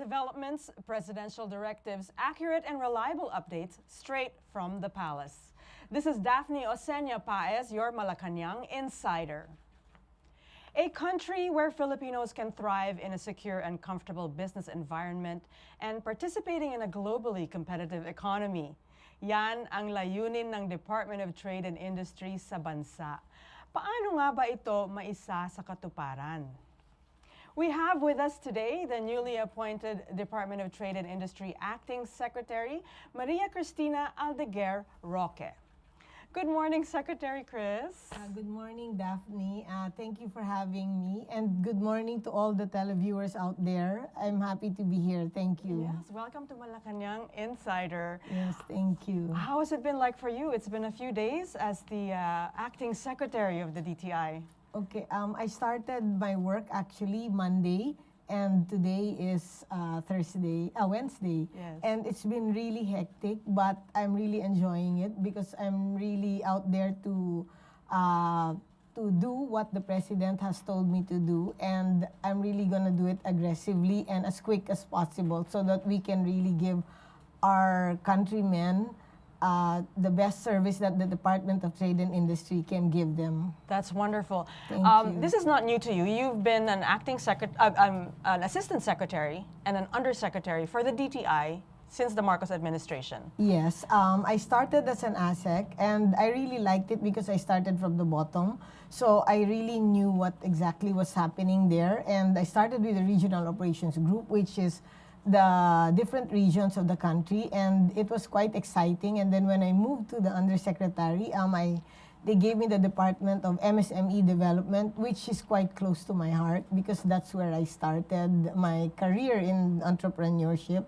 developments, presidential directives, accurate and reliable updates straight from the palace. This is Daphne Oseña-Paez, your Malacañang insider. A country where Filipinos can thrive in a secure and comfortable business environment and participating in a globally competitive economy. Yan ang layunin ng Department of Trade and Industry sa bansa. Paano nga ba ito maisa sa katuparan? We have with us today the newly appointed Department of Trade and Industry Acting Secretary, Maria Cristina Aldeguer-Roque. Good morning, Secretary Chris. Good morning, Daphne. Thank you for having me. And good morning to all the televiewers out there. I'm happy to be here. Thank you. Yes, welcome to Malacañang Insider. Yes, thank you. How has it been like for you? It's been a few days as the Acting Secretary of the DTI. Okay, I started my work actually Monday, and today is Wednesday. Yes. And it's been really hectic, but I'm really enjoying it because I'm really out there to do what the president has told me to do, and I'm really gonna do it aggressively and as quick as possible so that we can really give our countrymen the best service that the Department of Trade and Industry can give them. That's wonderful. Thank you. This is not new to you. You've been an an assistant secretary and an undersecretary for the DTI since the Marcos administration. Yes, I started as an ASEC, and I really liked it because I started from the bottom. So I really knew what exactly was happening there, and I started with the Regional Operations Group, which is the different regions of the country, and it was quite exciting. And then when I moved to the undersecretary, they gave me the Department of MSME Development, which is quite close to my heart because that's where I started my career in entrepreneurship.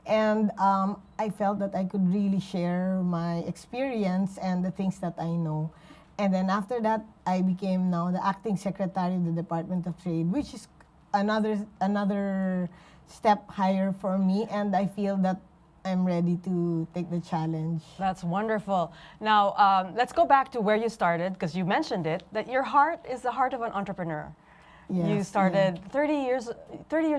And I felt that I could really share my experience and the things that I know. And then after that, I became now the Acting Secretary of the Department of Trade, which is another step higher for me, and I feel that I'm ready to take the challenge. That's wonderful. Now, let's go back to where you started, because you mentioned it, that your heart is the heart of an entrepreneur. Yes, you started 30 years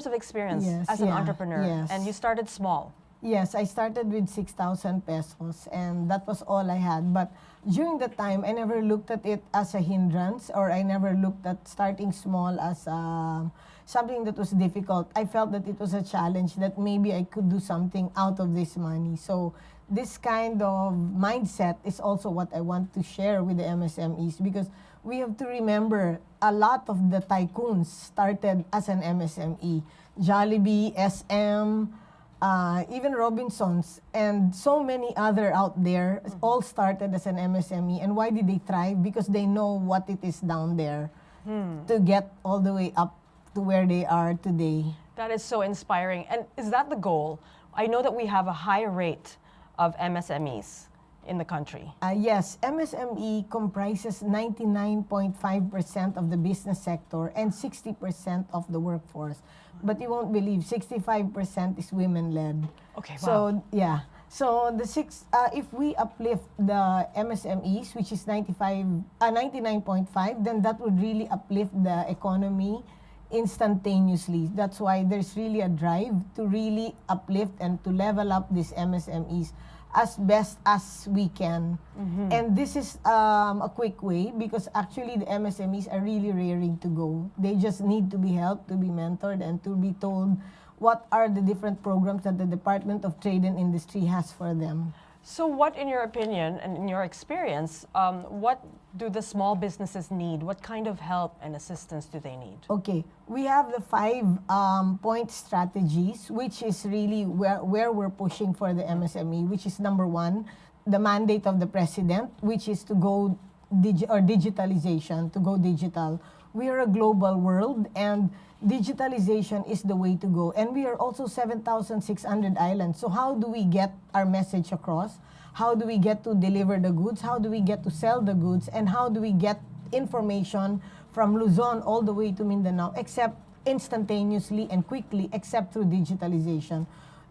of experience as an entrepreneur, and you started small. Yes, I started with 6,000 pesos, and that was all I had. But during the time, I never looked at it as a hindrance, or I never looked at starting small as something that was difficult. I felt that it was a challenge, that maybe I could do something out of this money. So this kind of mindset is also what I want to share with the MSMEs, because we have to remember a lot of the tycoons started as an MSME. Jollibee, SM, even Robinsons, and so many other out there all started as an MSME. And why did they thrive? Because they know what it is down there to get all the way up to where they are today. That is so inspiring. And is that the goal? I know that we have a high rate of MSMEs in the country. Yes, MSME comprises 99.5% of the business sector and 60% of the workforce. But you won't believe, 65% is women-led. Okay, wow. So, yeah. So if we uplift the MSMEs, which is 99.5, then that would really uplift the economy instantaneously. That's why there's really a drive to really uplift and to level up these MSMEs as best as we can. And this is a quick way, because actually the MSMEs are really raring to go. They just need to be helped, to be mentored, and to be told what are the different programs that the Department of Trade and Industry has for them. So what, in your opinion and in your experience, what do the small businesses need? What kind of help and assistance do they need? Okay, we have the 5-point strategies, which is really where we're pushing for the MSME, which is number 1, the mandate of the president, which is to go digitalization, to go digital. We are a global world, and digitalization is the way to go. And we are also 7,600 islands. So how do we get our message across? How do we get to deliver the goods? How do we get to sell the goods? And how do we get information from Luzon all the way to Mindanao, except instantaneously and quickly, except through digitalization?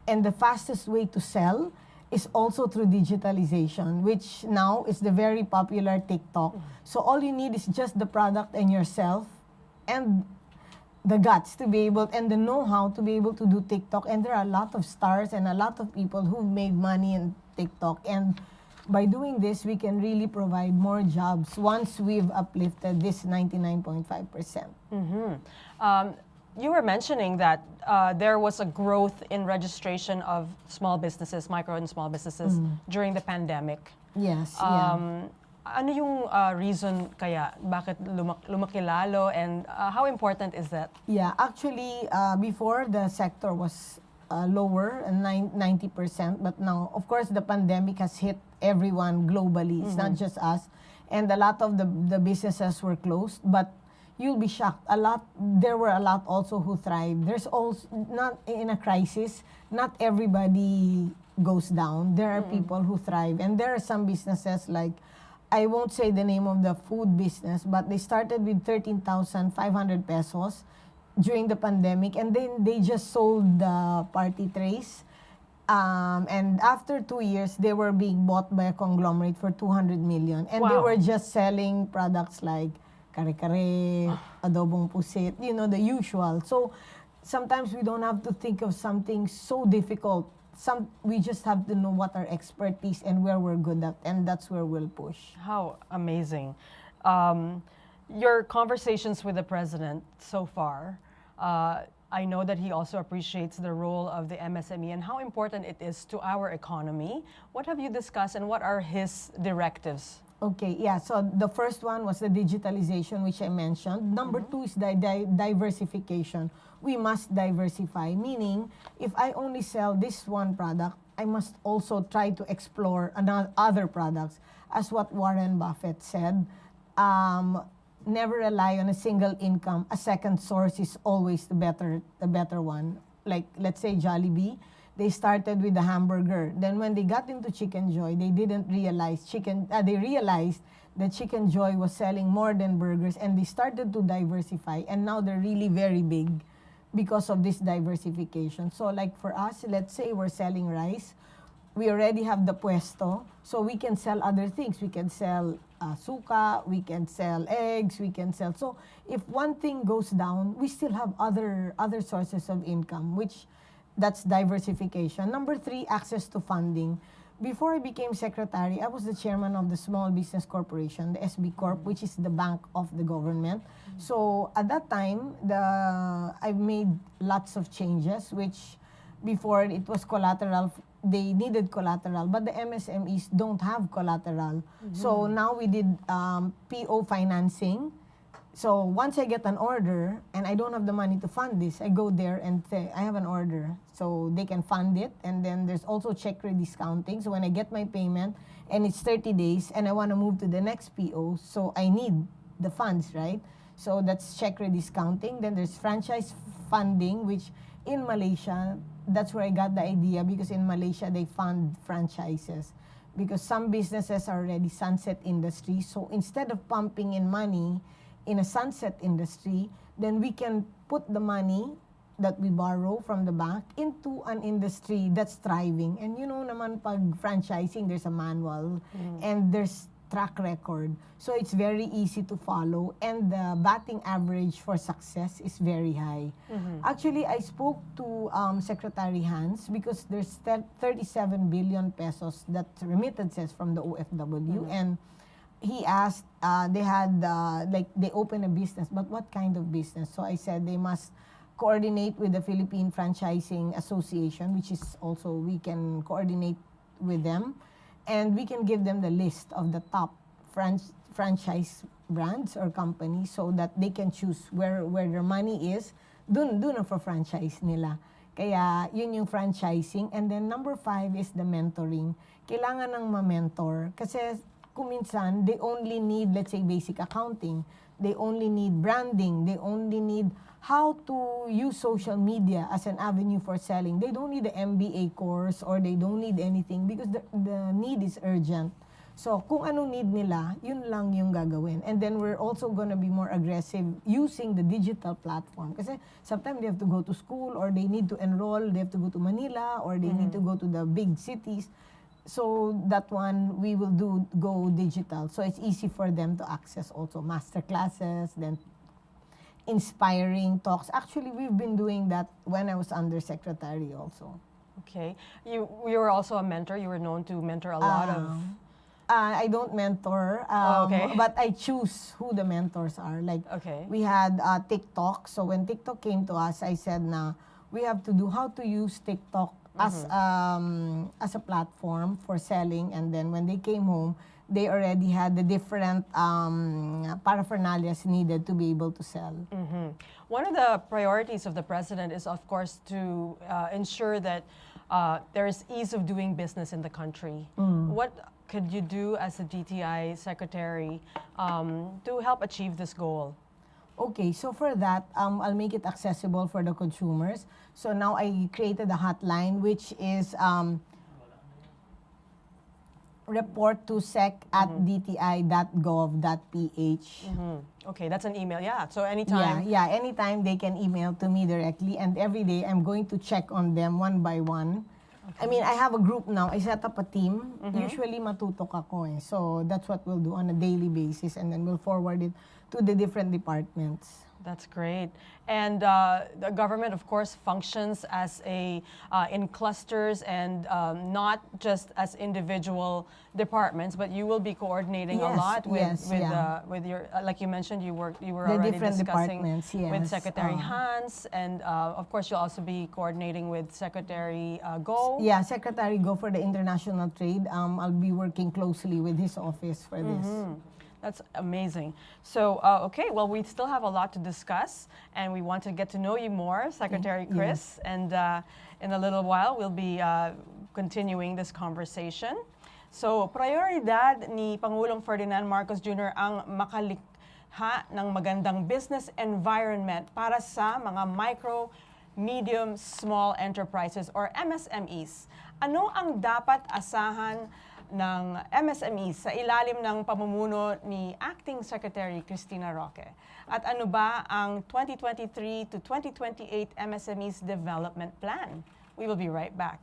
And the fastest way to sell is also through digitalization, which now is the very popular TikTok. So all you need is just the product and yourself, and the guts to be able and the know-how to be able to do TikTok. And there are a lot of stars and a lot of people who made money in TikTok. And by doing this, we can really provide more jobs once we've uplifted this 99.5%. You were mentioning that there was a growth in registration of small businesses, micro and small businesses during the pandemic. Yes. Ano yung reason kaya? Bakit lumaki lalo? And how important is that? Yeah, actually, before the sector was lower, 90%, but now, of course, the pandemic has hit everyone globally. It's not just us. And a lot of the businesses were closed, but you'll be shocked. There were a lot also who thrived. There's also, not in a crisis, not everybody goes down. There are people who thrive. And there are some businesses like, I won't say the name of the food business, but they started with 13,500 pesos during the pandemic, and then they just sold the party trays. And after 2 years, they were being bought by a conglomerate for 200 million. And they Wow. were just selling products like kare-kare, adobong pusit, the usual. So sometimes we don't have to think of something so difficult. We just have to know what our expertise and where we're good at, and that's where we'll push. How amazing. Your conversations with the president so far, I know that he also appreciates the role of the MSME and how important it is to our economy. What have you discussed and what are his directives? Okay, yeah. So the first one was the digitalization, which I mentioned. Number two is the diversification. We must diversify, meaning if I only sell this one product, I must also try to explore other products. As what Warren Buffett said, never rely on a single income. A second source is always the better one. Like, let's say Jollibee, they started with the hamburger. Then when they got into Chicken Joy, they didn't realize they realized that Chicken Joy was selling more than burgers, and they started to diversify, and now they're really very big because of this diversification. So like for us, let's say we're selling rice, we already have the puesto, so we can sell other things. We can sell suka, we can sell eggs, we can sell. So if one thing goes down, we still have other sources of income, which that's diversification. Number three, access to funding. Before I became secretary, I was the chairman of the Small Business Corporation, the SB Corp, which is the bank of the government. So at that time, I've made lots of changes, which before it was collateral. They needed collateral, but the MSMEs don't have collateral. So now we did PO financing. So once I get an order and I don't have the money to fund this, I go there and say, I have an order. So they can fund it. And then there's also check rediscounting. So when I get my payment and it's 30 days and I want to move to the next PO, so I need the funds, right? So that's check rediscounting. Then there's franchise funding, which in Malaysia, that's where I got the idea, because in Malaysia, they fund franchises. Because some businesses are already sunset industry. So instead of pumping in money in a sunset industry, then we can put the money that we borrow from the bank into an industry that's thriving. And naman pag franchising, there's a manual and there's track record. So it's very easy to follow, and the batting average for success is very high. Actually, I spoke to Secretary Hans because there's 37 billion pesos that remittances from the OFW, and he asked, they open a business, but what kind of business? So I said they must coordinate with the Philippine Franchising Association, which is also, we can coordinate with them, and we can give them the list of the top franchise brands or companies so that they can choose where their money is, dun na for franchise nila. Kaya yun yung franchising. And then number 5 is the mentoring. Kailangan ng ma-mentor kasi kung minsan, they only need, let's say, basic accounting. They only need branding. They only need how to use social media as an avenue for selling. They don't need the MBA course or they don't need anything because the need is urgent. So, kung ano need nila, yun lang yung gagawin. And then we're also gonna be more aggressive using the digital platform. Kasi sometimes they have to go to school or they need to enroll, they have to go to Manila or they need to go to the big cities. So that one, we will go digital. So it's easy for them to access also master classes, then inspiring talks. Actually, we've been doing that when I was undersecretary also. Okay. You were also a mentor. You were known to mentor a lot of... I don't mentor, okay. but I choose who the mentors are. Like, Okay. we had TikTok. So when TikTok came to us, I said na we have to do how to use TikTok as a platform for selling. And then when they came home, they already had the different paraphernalias needed to be able to sell. One of the priorities of the president is, of course, to ensure that there is ease of doing business in the country. What could you do as a DTI secretary to help achieve this goal? Okay, so for that, I'll make it accessible for the consumers. So now I created a hotline, which is report to sec@dti.gov.ph. Okay, that's an email. Yeah, so anytime. Yeah, anytime they can email to me directly, and every day I'm going to check on them one by one. I mean, I have a group now. I set up a team. Usually matutok ako eh. So that's what we'll do on a daily basis, and then we'll forward it to the different departments. That's great. And the government, of course, functions as in clusters and not just as individual departments, but you will be coordinating a lot with your, like you mentioned, you were The already different discussing departments, yes. with Secretary Hans, and of course, you'll also be coordinating with Secretary Go. Yeah, Secretary Go for the international trade. I'll be working closely with his office for this. That's amazing. So, okay, well, we still have a lot to discuss, and we want to get to know you more, Secretary Chris. And in a little while, we'll be continuing this conversation. So, prioridad ni Pangulong Ferdinand Marcos Jr. ang makalikha ng magandang business environment para sa mga micro, medium, small enterprises or MSMEs. Ano ang dapat asahan ng MSMEs sa ilalim ng pamumuno ni Acting Secretary Cristina Roque? At ano ba ang 2023 to 2028 MSMEs Development Plan? We will be right back.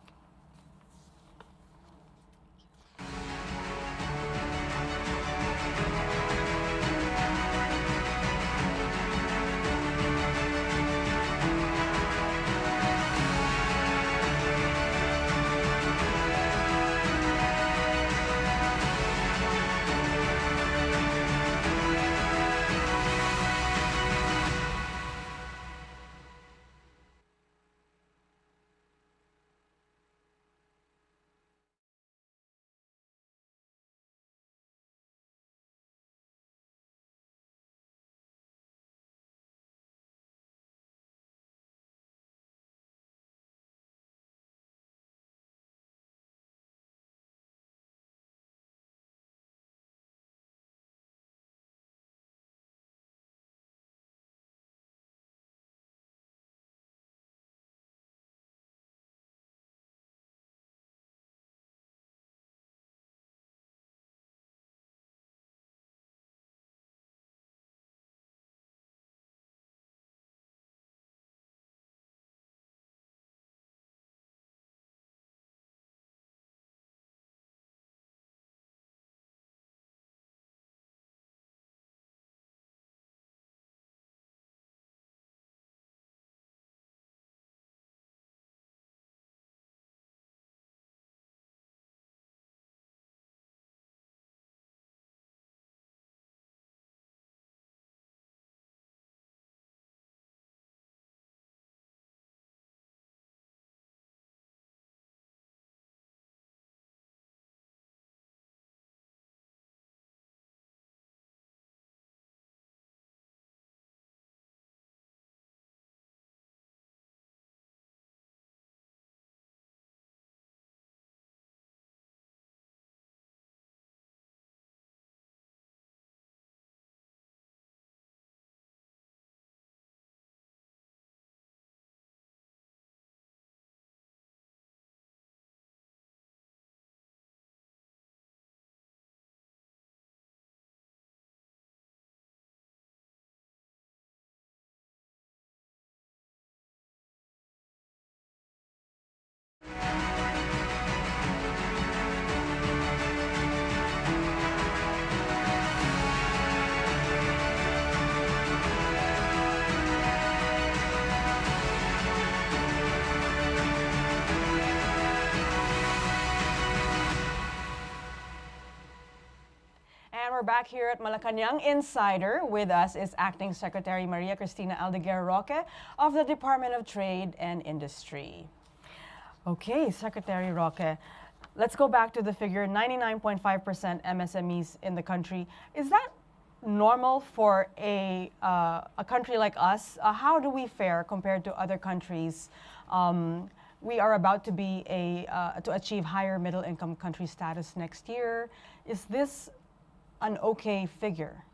and we're back here at Malacañang Insider. With us is Acting Secretary Maria Cristina Aldeguer-Roque of the Department of Trade and Industry. Okay, Secretary Roque, let's go back to the figure, 99.5% MSMEs in the country. Is that normal for a country like us? How do we fare compared to other countries? We are about to be to achieve higher middle income country status next year. Is this an okay figure?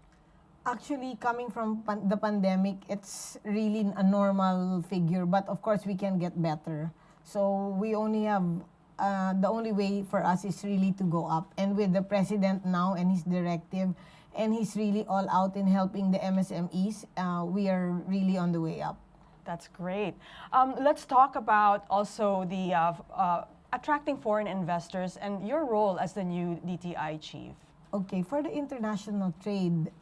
Actually, coming from the pandemic, it's really a normal figure, but of course we can get better. So we only have, the only way for us is really to go up. And with the president now and his directive, and he's really all out in helping the MSMEs, we are really on the way up. That's great. Let's talk about also the attracting foreign investors and your role as the new DTI chief. Okay, for the international trade,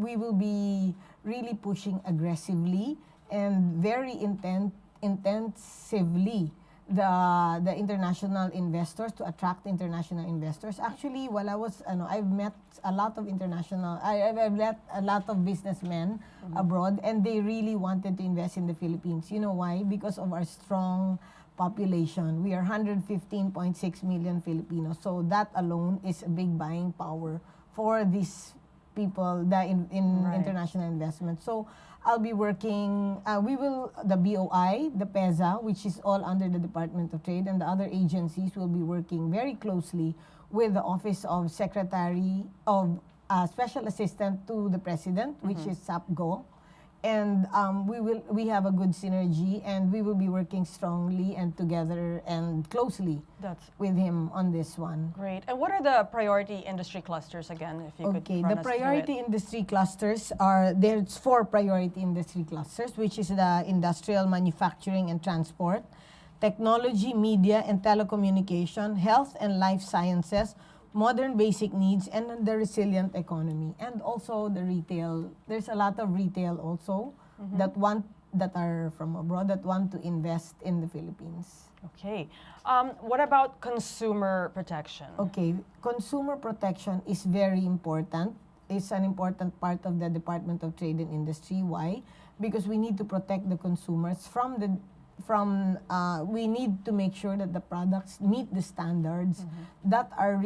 we will be really pushing aggressively and very intensively the international investors, to attract international investors. Actually, while I was, I've met a lot of I've met a lot of businessmen abroad, and they really wanted to invest in the Philippines. You know why? Because of our strong population. We are 115.6 million Filipinos. So that alone is a big buying power for these people in international investment. So I'll be working, the BOI, the PEZA, which is all under the Department of Trade, and the other agencies will be working very closely with the Office of Secretary of Special Assistant to the President, which is SAPGO. And we have a good synergy, and we will be working strongly and together and closely with him on this one. Great. And what are the priority industry clusters again, if you could run the us priority through it? industry clusters there's 4 priority industry clusters, which is the industrial, manufacturing and transport, technology, media and telecommunication, health and life sciences, modern basic needs, and the resilient economy. And also the retail. There's a lot of retail also that are from abroad that want to invest in the Philippines. Okay. What about consumer protection? Okay, consumer protection is very important. It's an important part of the Department of Trade and Industry. Why? Because we need to protect the consumers we need to make sure that the products meet the standards that are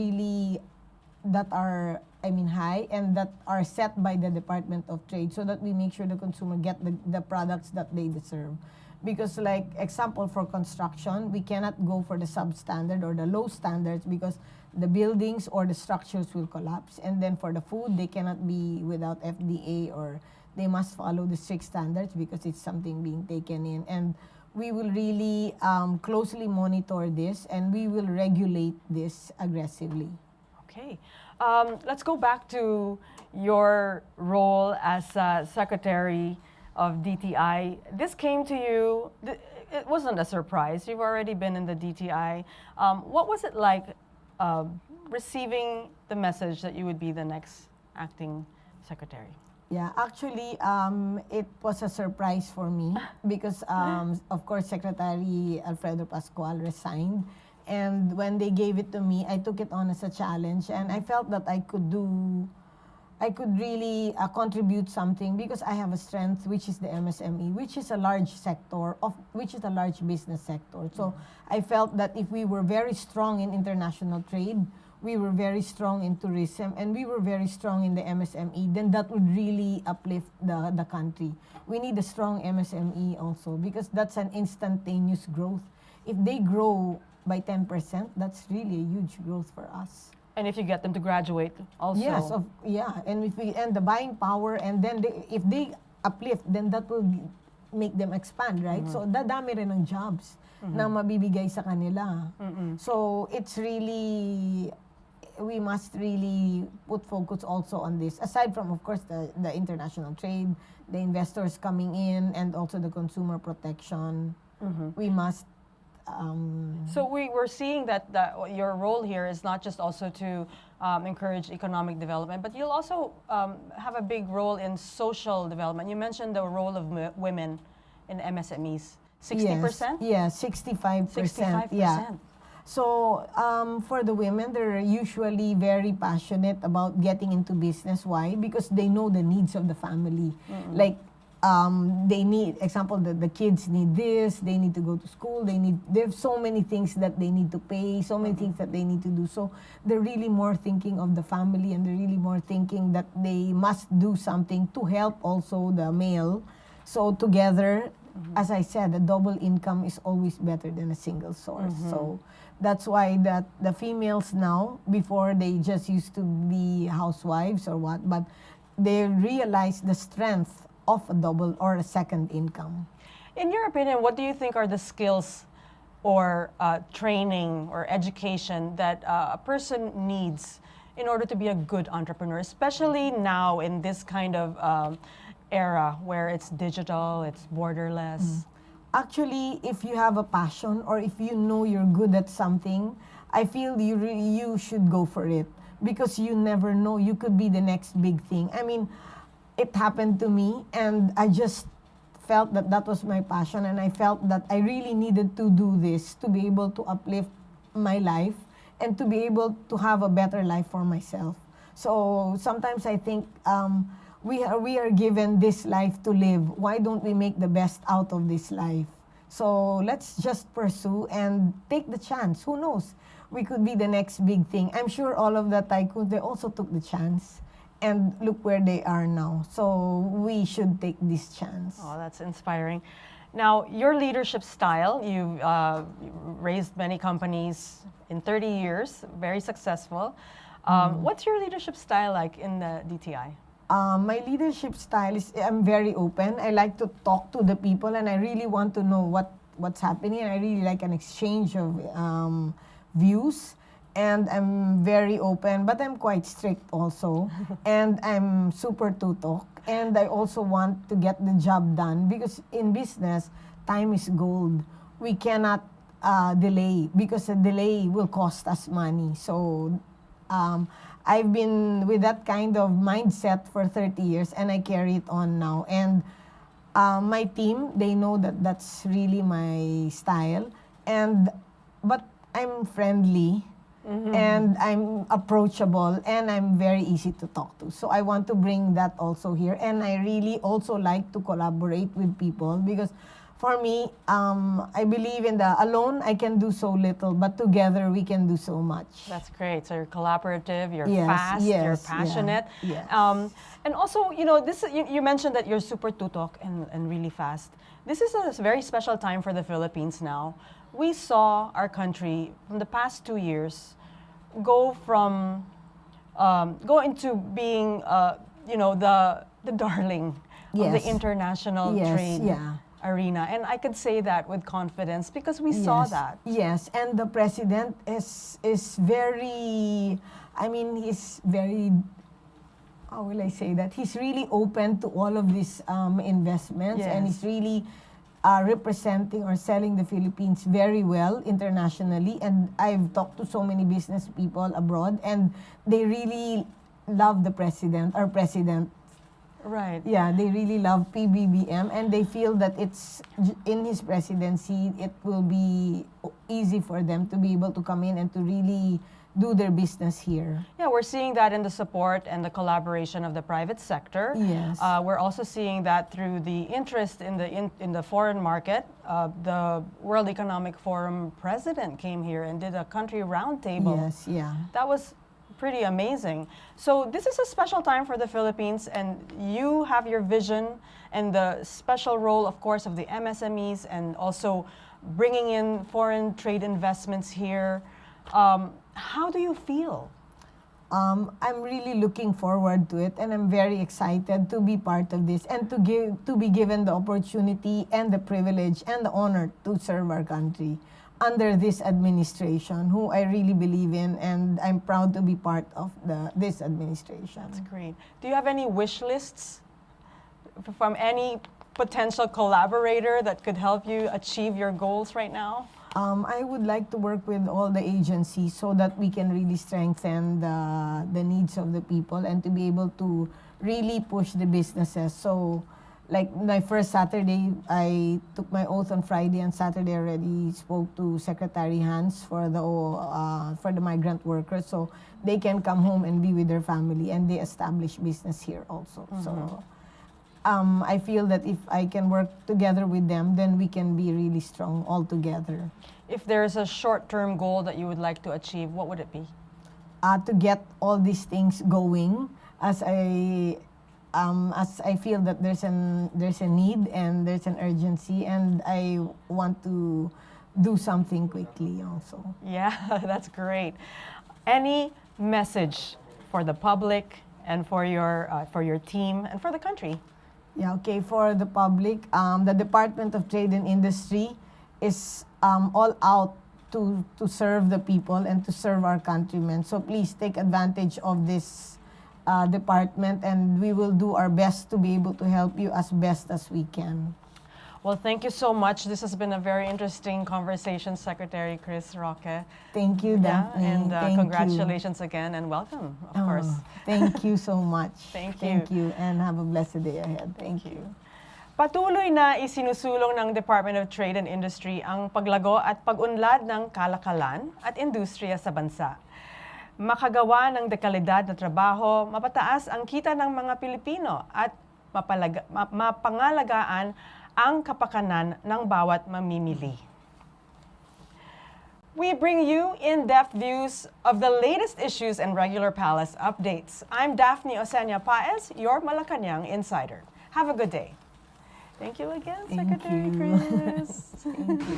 high and that are set by the Department of Trade, so that we make sure the consumer get the products that they deserve. Because, like example, for construction, we cannot go for the substandard or the low standards, because the buildings or the structures will collapse. And then for the food, they cannot be without FDA, or they must follow the strict standards because it's something being taken in. And we will really closely monitor this, and we will regulate this aggressively. Okay. Let's go back to your role as Secretary of DTI. This came to you, it wasn't a surprise. You've already been in the DTI. What was it like receiving the message that you would be the next acting secretary? Yeah, actually, it was a surprise for me because, of course, Secretary Alfredo Pascual resigned. And when they gave it to me, I took it on as a challenge. And I felt that I could really contribute something, because I have a strength, which is the MSME, which is a large sector, which is a large business sector. So I felt that if we were very strong in international trade, we were very strong in tourism, and we were very strong in the MSME, then that would really uplift the country. We need a strong MSME also, because that's an instantaneous growth. If they grow by 10%, that's really a huge growth for us. And if you get them to graduate also. Yes, and the buying power, and then if they uplift, then that will make them expand, right? So dadami rin ng jobs na mabibigay sa kanila. So it's really, we must really put focus also on this. Aside from, of course, the international trade, the investors coming in, and also the consumer protection, we must. So we're seeing that your role here is not just also to encourage economic development, but you'll also have a big role in social development. You mentioned the role of women in MSMEs. 60%? Yes, 65%. 65%. Yeah. So for the women, they're usually very passionate about getting into business. Why? Because they know the needs of the family. Like they need, example, the kids need this, they need to go to school, there's so many things that they need to pay, so many things that they need to do. So they're really more thinking of the family, and they're really more thinking that they must do something to help also the male. So together, as I said, a double income is always better than a single source. So that's why that the females now, before they just used to be housewives or what, but they realize the strength of a double or a second income. In your opinion, what do you think are the skills or training or education that a person needs in order to be a good entrepreneur, especially now in this kind of era where it's digital, it's borderless? Actually, if you have a passion or if you know you're good at something, I feel you should go for it, because you never know, you could be the next big thing. I mean, it happened to me, and I just felt that that was my passion, and I felt that I really needed to do this to be able to uplift my life and to be able to have a better life for myself. So sometimes I think we are given this life to live. Why don't we make the best out of this life? So let's just pursue and take the chance. Who knows? We could be the next big thing. I'm sure all of the tycoons, they also took the chance. And look where they are now. So we should take this chance. Oh, that's inspiring. Now, your leadership style, you've raised many companies in 30 years, very successful. What's your leadership style like in the DTI? My leadership style is, I'm very open. I like to talk to the people, and I really want to know what's happening. And I really like an exchange of views. And I'm very open, but I'm quite strict also. And I'm super tutok. And I also want to get the job done, because in business, time is gold. We cannot delay, because a delay will cost us money. So I've been with that kind of mindset for 30 years, and I carry it on now. And my team, they know that that's really my style. But I'm friendly. And I'm approachable, and I'm very easy to talk to. So I want to bring that also here. And I really also like to collaborate with people, because for me, I believe in the alone I can do so little, but together we can do so much. That's great. So you're collaborative, you're Yes, fast, yes, you're passionate. yeah, yes. And also, you know, you mentioned that you're super tutok and really fast. This is a very special time for the Philippines now. We saw our country from the past 2 years go into being, you know, the darling of the Yes. international Yes, trade yeah. arena. And I could say that with confidence because we saw that. Yes, and the president is very, I mean, he's very, how will I say that? He's really open to all of these investments, and Yes. he's really representing or selling the Philippines very well internationally. And I've talked to so many business people abroad, and they really love the president, our president. Right. Yeah, they really love PBBM, and they feel that in his presidency, it will be easy for them to be able to come in and to really do their business here. Yeah, we're seeing that in the support and the collaboration of the private sector. Yes. We're also seeing that through the interest in the foreign market. The World Economic Forum president came here and did a country roundtable. Yes, yeah. That was pretty amazing. So this is a special time for the Philippines, and you have your vision and the special role, of course, of the MSMEs and also bringing in foreign trade investments here. How do you feel? I'm really looking forward to it, and I'm very excited to be part of this and to be given the opportunity and the privilege and the honor to serve our country under this administration, who I really believe in, and I'm proud to be part of this administration. That's great. Do you have any wish lists from any potential collaborator that could help you achieve your goals right now? I would like to work with all the agencies so that we can really strengthen the needs of the people and to be able to really push the businesses. So like my first Saturday, I took my oath on Friday, and Saturday already spoke to Secretary Hans for the migrant workers, so they can come home and be with their family, and they establish business here also. So I feel that if I can work together with them, then we can be really strong all together. If there's a short-term goal that you would like to achieve, what would it be? To get all these things going, as I feel that there's a need and there's an urgency, and I want to do something quickly also. Yeah, that's great. Any message for the public and for your team and for the country? Yeah, okay. For the public, the Department of Trade and Industry is all out to serve the people and to serve our countrymen. So please take advantage of this department, and we will do our best to be able to help you as best as we can. Well, thank you so much. This has been a very interesting conversation, Secretary Cris Roque. Thank you, Daphne. And Thank congratulations again, and welcome, of course. Thank you so much. Thank you, and have a blessed day ahead. Thank you. Patuloy na isinusulong ng Department of Trade and Industry ang paglago at pag-unlad ng kalakalan at industriya sa bansa. Makagawa ng dekalidad na trabaho, mapataas ang kita ng mga Pilipino at mapangalagaan ang kapakanan ng bawat mamimili. We bring you in-depth views of the latest issues and regular palace updates. I'm Daphne Oseña-Paez, your Malacañang insider. Have a good day. Thank you again, Secretary Cris. Thank you.